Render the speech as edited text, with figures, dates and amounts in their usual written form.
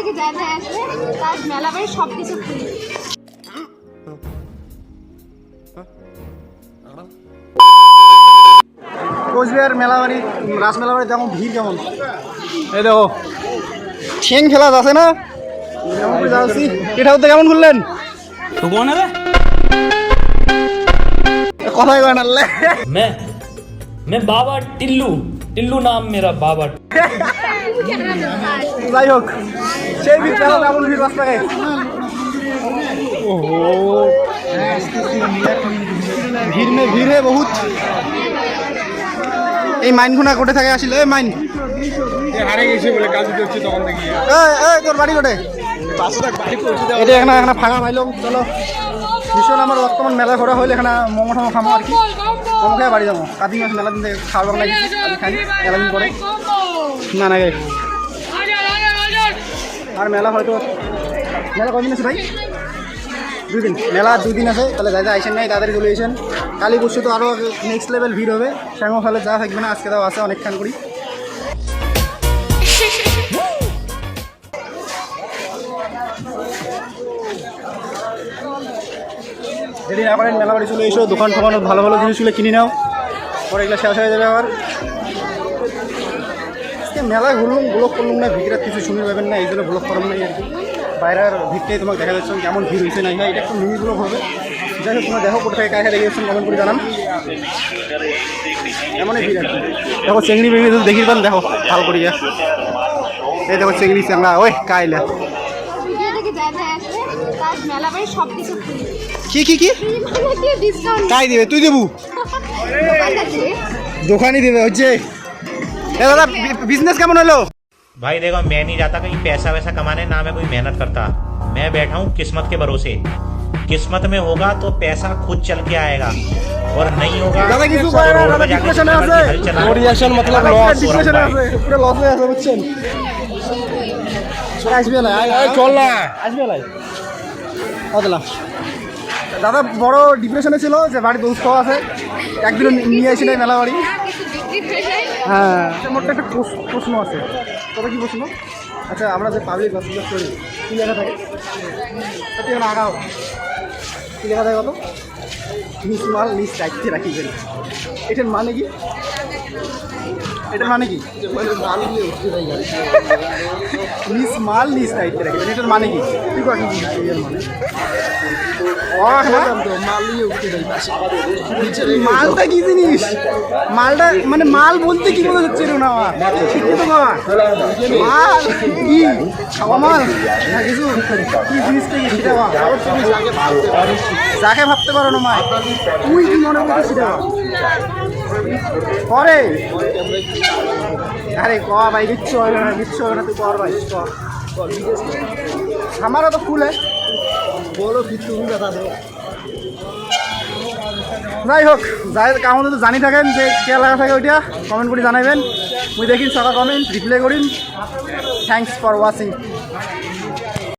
থেকে যা যা আসবে তার মেলা বাড়ি সব কিছু ফ্রি। কোচবিহার মেলাবাড়ি রাস মেলাবাড়ি যেমন ভিড় কেমন এই দেখো ঠেং ফেলা আছে না কেমন করে যাচ্ছি এটা হতে কেমন ঘুরলেন কথাই কয় না मैं बाबा टिल्लू टिल्लू नाम मेरा बाबा। যাই হোক সেই ভিড় কেমন কেমন ভিড় রাস্তায় ओहो ভিড় মে ভিড় হে বহুত এই মাইনখুনা কোটে থাকে আসিল এই মাইন হারে গেছে বলে কাজ করছে তখন থেকে এই তোর বাড়ি কোটে এটা এখানে ফাঁকা পাইলো চলো ভীষণ আমার বর্তমান মেলা ঘোরা হইলে এখানে মোমো টোমো খামো আর কি মোমো খেয়ে বাড়ি যাবো কাতি মাস মেলা দিন থেকে খাওয়ার বাংলা আমি খাই মেলা দিন পরে না না আর মেলা হয়তো মেলা কদিন আছে ভাই 2 দিন মেলা 2 দিন আছে তাহলে যা যা আইসেন নাই তাড়াতাড়ি চলে এসেছেন কালী পরশু তো আরও নেক্সট লেভেল ভিড় হবে স্যাঙ্গো ফলে যা থাকবে না আজকে তাও আছে অনেকক্ষণ করি যদি না পারেন মেলা বাড়ি চলে এসো দোকান টোকান ভালো ভালো জিনিসগুলো কিনে নাও পরে এগুলো শেষ হয়ে যাবে আবার মেলায় ঘুরলুম ব্লক করলুম না ভিড়ের কিছু শুনে পাবেন না এই জন্য ব্লক করলাম নাই আর কি বাইরের ভিড়টাই তোমাকে দেখা যাচ্ছে কেমন ভিড় হয়েছে না এটা একটু মিনি ব্লক হবে যাই হোক তোমার দেখো কোথায় কাছে দেখে যাচ্ছেন কমেন্ট করে জানান এমনই ভিড় আর কি দেখো চেংড়ি বেরিয়ে দেখি পান দেখো ভালো করি এই দেখো চেংড়ি চাংড়া ওই কাইলা ভিডিও থেকে যা যা আসবে তার মেলা বাড়ি সব কিছু ফ্রি। কি মানে কি ডিসকাউন্ট কাই দিবে তুই দেবু দোকানই দেবে হচ্ছে এ দাদা বিজনেস কেমন হলো भाई देखो मैं नहीं जाता कहीं पैसा वैसा कमाने ना मैं कोई मेहनत करता मैं बैठा हूँ किस्मत के भरोसे किस्मत में होगा तो पैसा खुद चल के आएगा और नहीं होगा দাদা কিছু तो করে না रोड দাদা पे जाके ডিপ্রেশনে जीवन আছে की हल चलाना। ওরিয়েশন মতলব লস ডিপ্রেশনে আছে পুরো লস হয়ে আছে বুঝছেন আসবে না চল না আসবে না অদলা দাদা বড় ডিপ্রেশনে ছিল যে বাড়ি দুস্থ আছে একদিন নিয়ে আসি নাই মেলা বাড়ি কিছু বিক্রি হয়ে যায়। হ্যাঁ মোট একটা প্রশ্ন আছে তবে কি প্রশ্ন আচ্ছা আমরা যে পাবলিক বাস করি কী লেখা থাকে তুই এখন আগাও কী লেখা থাকে কত নিজ মাল নিজ দায়িত্বে রাখিবেন এটার মানে কি এটার মানে কি নিজ মাল নিজ দায়িত্বে রাখিবেন এটার মানে কি তুই কত এর মানে মালটা কি জিনিস মালটা মানে মাল বলতে কি বোঝা যাচ্ছে না শিক্ষিত বাবা মাল কি খাওয়া মাল না কিছু কি জিনিসটা কি সেটা যাকে ভাবতে পারো না মা তুই কি মনে করছো সেটা করে আরে ক ভাই কিচ্ছু হবে না কিচ্ছু হবে না তুই কর ভাই আমারও তো ফুল বলো কিছু যাই হোক যাই কারণ তো জানি থাকেন যে কে লাগা থাকে ওইটা কমেন্ট করে জানাবেন মুই দেখিন সকাল comment reply করিন thanks for watching.